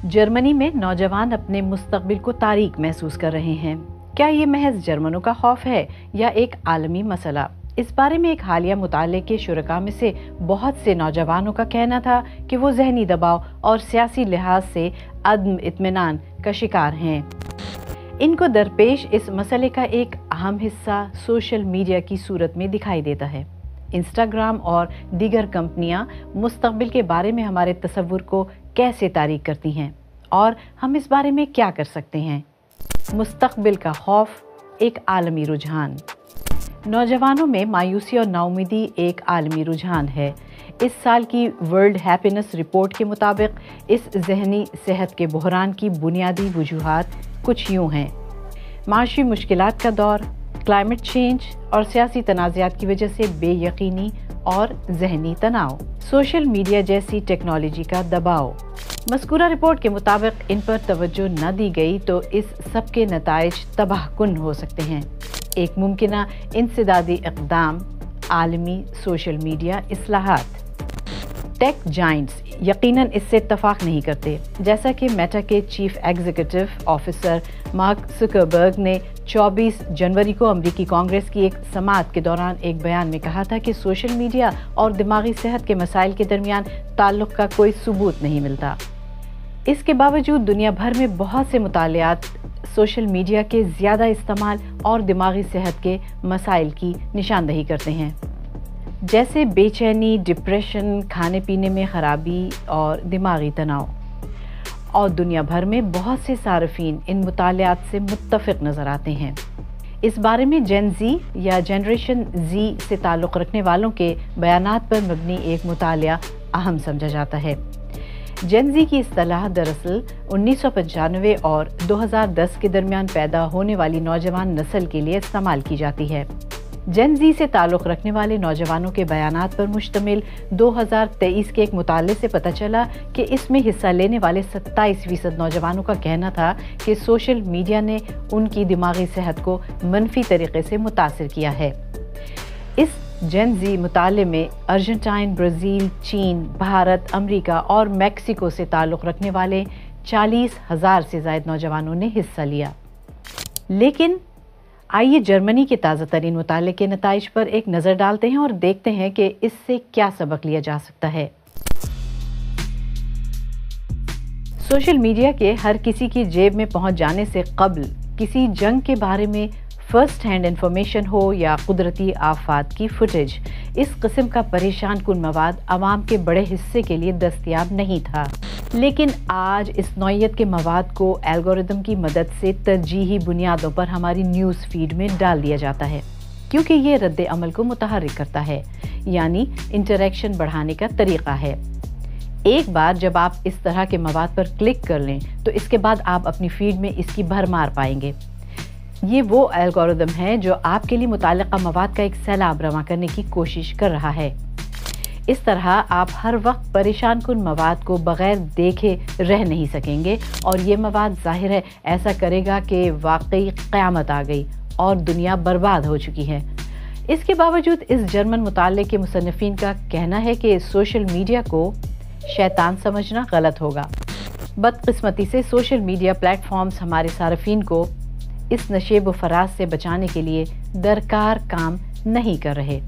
Germany में नौजवान अपने मुस्तकबिल को तारीक महसूस कर रहे हैं। क्या ये महज जर्मनों का खौफ है या एक आलमी मसला? इस बारे में एक हालिया मुताले के शुरका में से बहुत से नौजवानों का कहना था कि वो ज़हनी दबाव और सियासी लिहाज से अदम इत्मीनान का शिकार हैं। इनको दरपेश इस मसले का एक अहम हिस्सा सोशल मीडिया की सूरत में दिखाई देता है। इंस्टाग्राम और दीगर कंपनियां मुस्तकबिल के बारे में हमारे तसव्वुर को कैसे तारीक करती हैं और हम इस बारे में क्या कर सकते हैं? मुस्तकबिल का खौफ, एक आलमी रुझान। नौजवानों में मायूसी और नाउमीदी एक आलमी रुझान है। इस साल की वर्ल्ड हैप्पीनेस रिपोर्ट के मुताबिक इस ज़हनी सेहत के बहरान की बुनियादी वजूहात कुछ यूँ हैं: माशी मुश्किलात का दौर, क्लाइमेट चेंज और सियासी तनाज़ात की वजह से बेयकीनी और ज़हनी तनाव, सोशल मीडिया जैसी टेक्नोलॉजी का दबाव। मज़कूरा रिपोर्ट के मुताबिक इन पर तवज्जो न दी गई तो इस सब के नताइज तबाहकुन हो सकते हैं। एक मुमकिना इंसदादी इक़दाम, आलमी सोशल मीडिया इस्लाहात। टेक जाइंट्स यकीनन इससे इत्तफाक नहीं करते। जैसा कि मेटा के chief executive officer mark Zuckerberg ने 24 जनवरी को अमरीकी कांग्रेस की एक समाअत के दौरान एक बयान में कहा था कि सोशल मीडिया और दिमागी सेहत के मसाइल के दरमियान ताल्लुक़ का कोई सबूत नहीं मिलता। इसके बावजूद दुनिया भर में बहुत से मुतालियात सोशल मीडिया के ज़्यादा इस्तेमाल और दिमागी सेहत के मसाइल की निशानदही करते हैं, जैसे बेचैनी, डिप्रेशन, खाने पीने में ख़राबी और दिमागी तनाव। और दुनिया भर में बहुत से सारफीन इन मुतालियात से मुत्तफ़िक़ नज़र आते हैं। इस बारे में जेन ज़ी या जनरेशन ज़ी से ताल्लुक़ रखने वालों के बयानात पर मबनी एक मुतालिया अहम समझा जाता है। जेन ज़ी की इस्तिलाह दरअसल 1995 और 2010 के दरमियान पैदा होने वाली नौजवान नस्ल के लिए इस्तेमाल की जाती है। जेन ज़ी से ताल्लुक़ रखने वाले नौजवानों के बयानात पर मुश्तमिल 2023 के एक मुताले से पता चला कि इसमें हिस्सा लेने वाले 27% नौजवानों का कहना था कि सोशल मीडिया ने उनकी दिमागी सेहत को मनफी तरीके से मुतासिर किया है। इस जेन ज़ी मुताले में अर्जेंटाइन, ब्राज़ील, चीन, भारत, अमेरिका और मैक्सिको से ताल्लुक़ रखने वाले 40,000 से ज़ायद नौजवानों ने हिस्सा लिया। लेकिन आइए जर्मनी के ताज़ा तरीन मुताले के नताइज पर एक नज़र डालते हैं और देखते हैं कि इससे क्या सबक लिया जा सकता है। सोशल मीडिया के हर किसी की जेब में पहुंच जाने से कबल किसी जंग के बारे में फर्स्ट हैंड इंफॉर्मेशन हो या कुदरती आफात की फुटेज, इस किस्म का परेशान कुन मवाद आवाम के बड़े हिस्से के लिए दस्तयाब नहीं था। लेकिन आज इस नौइयत के मवाद को एल्गोरिदम की मदद से तरजीही बुनियादों पर हमारी न्यूज़ फीड में डाल दिया जाता है, क्योंकि ये रद्द अमल को मुतहर्रिक करता है, यानी इंटरेक्शन बढ़ाने का तरीक़ा है। एक बार जब आप इस तरह के मवाद पर क्लिक कर लें तो इसके बाद आप अपनी फीड में इसकी भरमार पाएंगे। ये वो एल्गोरिदम है जो आपके लिए मुताल्लिक़ा मवाद का एक सैलाब रवां करने की कोशिश कर रहा है। इस तरह आप हर वक्त परेशान कुन मवाद को बग़ैर देखे रह नहीं सकेंगे और ये मवाद ज़ाहिर है ऐसा करेगा कि वाकई क़यामत आ गई और दुनिया बर्बाद हो चुकी है। इसके बावजूद इस जर्मन मुताले के मुसन्निफ़ीन का कहना है कि सोशल मीडिया को शैतान समझना गलत होगा। बदकिस्मती से सोशल मीडिया प्लेटफॉर्म्स हमारे सारफीन को इस नशेब व फराज से बचाने के लिए दरकार काम नहीं कर रहे।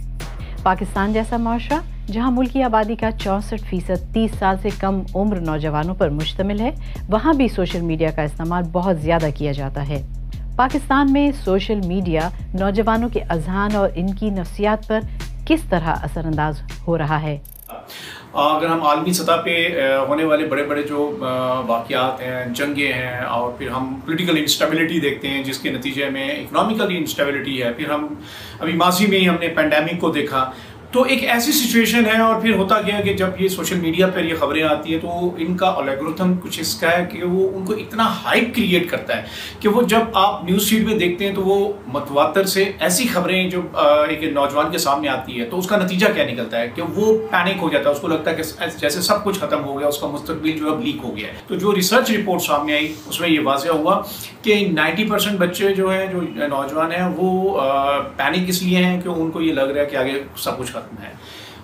पाकिस्तान जैसा माशरा जहां मुल्क की आबादी का 64% 30 साल से कम उम्र नौजवानों पर मुश्तमिल है, वहां भी सोशल मीडिया का इस्तेमाल बहुत ज़्यादा किया जाता है। पाकिस्तान में सोशल मीडिया नौजवानों के अज़हान और इनकी नफ्सियात पर किस तरह असरअंदाज हो रहा है? अगर हम आलमी सतह पे होने वाले बड़े बड़े जो वाक़यात हैं, जंगें हैं, और फिर हम पॉलिटिकल इंस्टेबिलिटी देखते हैं जिसके नतीजे में इकोनॉमिकल इंस्टेबिलिटी है, फिर हम अभी माजी में ही हमने पैंडेमिक को देखा, तो एक ऐसी सिचुएशन है। और फिर होता क्या है कि जब ये सोशल मीडिया पर ये खबरें आती हैं तो इनका एल्गोरिथम कुछ इसका है कि वो उनको इतना हाइप क्रिएट करता है कि वो जब आप न्यूज़ फीड में देखते हैं तो वो मतवातर से ऐसी खबरें जो एक नौजवान के सामने आती है तो उसका नतीजा क्या निकलता है कि वो पैनिक हो जाता है। उसको लगता है कि जैसे सब कुछ खत्म हो गया, उसका मुस्तकबिल जो है लीक हो गया है। तो जो रिसर्च रिपोर्ट सामने आई उसमें ये वाज़ेह हुआ कि 90% बच्चे जो हैं, जो नौजवान हैं, वो पैनिक इसलिए हैं कि उनको ये लग रहा है कि आगे सब कुछ खत्म है।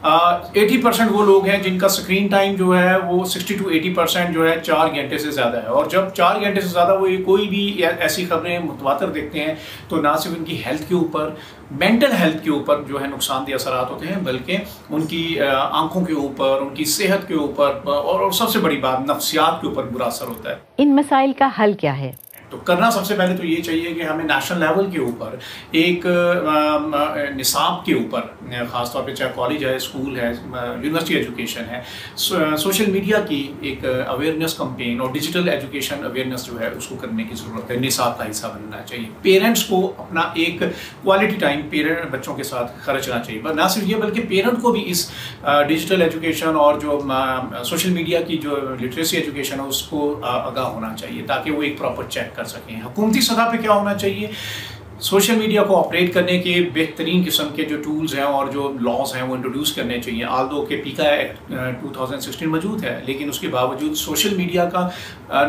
80% وہ لوگ ہیں جن کا اسکرین ٹائم جو ہے وہ 60 to 80% جو ہے 4 گھنٹے سے زیادہ ہے، اور جب 4 گھنٹے سے زیادہ وہ کوئی بھی ایسی خبریں متواتر دیکھتے ہیں تو نہ صرف ان کی ہیلتھ کے اوپر، مینٹل ہیلتھ کے اوپر جو ہے نقصان دہ اثرات ہوتے ہیں، بلکہ ان کی آنکھوں کے اوپر، ان کی صحت کے اوپر، اور سب سے بڑی بات نفسیات کے اوپر برا اثر ہوتا ہے۔ ان مسائل کا حل کیا ہے؟ تو کرنا سب سے پہلے تو یہ چاہیے کہ ہمیں نیشنل لیول کے اوپر ایک نصاب کے اوپر، خاص طور پہ چاہے کالج ہے، اسکول ہے، یونیورسٹی ایجوکیشن ہے، سوشل میڈیا کی ایک اویئرنیس کمپین اور ڈیجیٹل ایجوکیشن اویئرنیس جو ہے اس کو کرنے کی ضرورت ہے، نصاب کا حصہ بننا چاہیے۔ پیرنٹس کو اپنا ایک کوالٹی ٹائم بچوں کے ساتھ خرچنا چاہیے، نہ صرف یہ بلکہ پیرنٹ کو بھی اس ڈیجیٹل ایجوکیشن اور جو سوشل میڈیا کی جو لٹریسی ایجوکیشن ہے اس کو آگاہ ہونا چاہیے، تاکہ وہ ایک پراپر چیک کر سکیں۔ حکومتی سطح پہ کیا ہونا چاہیے؟ سوشل میڈیا کو آپریٹ کرنے کے بہترین قسم کے جو ٹولز ہیں اور جو لاز ہیں وہ انٹروڈیوس کرنے چاہیے۔ آلدو کہ پیکا ایکٹ 2016 موجود ہے، لیکن اس کے باوجود سوشل میڈیا کا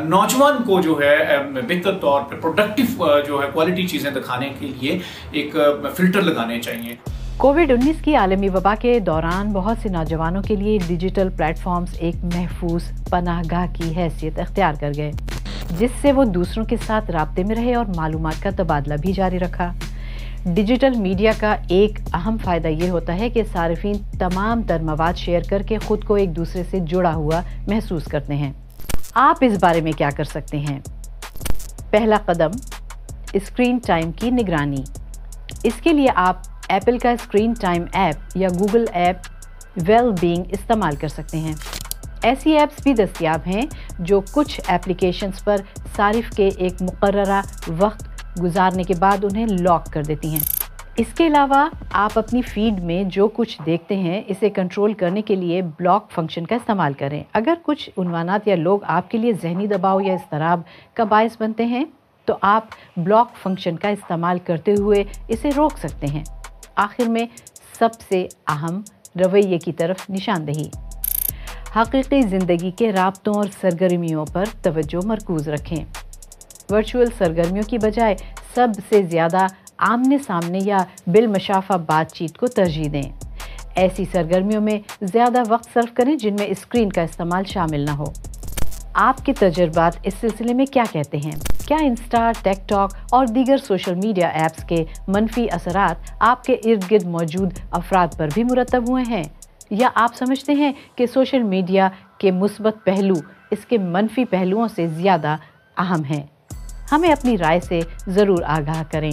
نوجوان کو جو ہے بہتر طور پہ پروڈکٹیو جو ہے کوالٹی چیزیں دکھانے کے لیے ایک فلٹر لگانے چاہیے۔ کووڈ-19 کی عالمی وبا کے دوران بہت سے نوجوانوں کے لیے ڈیجیٹل پلیٹ فارمز ایک محفوظ پناہ گاہ کی حیثیت اختیار کر گئے، جس سے وہ دوسروں کے ساتھ رابطے میں رہے اور معلومات کا تبادلہ بھی جاری رکھا۔ ڈیجیٹل میڈیا کا ایک اہم فائدہ یہ ہوتا ہے کہ صارفین تمام تر مواد شیئر کر کے خود کو ایک دوسرے سے جڑا ہوا محسوس کرتے ہیں۔ آپ اس بارے میں کیا کر سکتے ہیں؟ پہلا قدم، اسکرین ٹائم کی نگرانی۔ اس کے لیے آپ ایپل کا اسکرین ٹائم ایپ یا گوگل ایپ ویل بینگ استعمال کر سکتے ہیں۔ ایسی ایپس بھی دستیاب ہیں جو کچھ ایپلیکیشنز پر صارف کے ایک مقررہ وقت گزارنے کے بعد انہیں لاک کر دیتی ہیں۔ اس کے علاوہ آپ اپنی فیڈ میں جو کچھ دیکھتے ہیں اسے کنٹرول کرنے کے لیے بلاک فنکشن کا استعمال کریں۔ اگر کچھ عنوانات یا لوگ آپ کے لیے ذہنی دباؤ یا اضطراب کا باعث بنتے ہیں تو آپ بلاک فنکشن کا استعمال کرتے ہوئے اسے روک سکتے ہیں۔ آخر میں سب سے اہم، رویے کی طرف نشاندہی۔ حقیقی زندگی کے رابطوں اور سرگرمیوں پر توجہ مرکوز رکھیں۔ ورچوئل سرگرمیوں کی بجائے سب سے زیادہ آمنے سامنے یا بالمشافہ بات چیت کو ترجیح دیں۔ ایسی سرگرمیوں میں زیادہ وقت صرف کریں جن میں اسکرین کا استعمال شامل نہ ہو۔ آپ کے تجربات اس سلسلے میں کیا کہتے ہیں؟ کیا انسٹا، ٹک ٹاک اور دیگر سوشل میڈیا ایپس کے منفی اثرات آپ کے ارد گرد موجود افراد پر بھی مرتب ہوئے ہیں؟ یا آپ سمجھتے ہیں کہ سوشل میڈیا کے مثبت پہلو اس کے منفی پہلوؤں سے زیادہ اہم ہیں؟ ہمیں اپنی رائے سے ضرور آگاہ کریں۔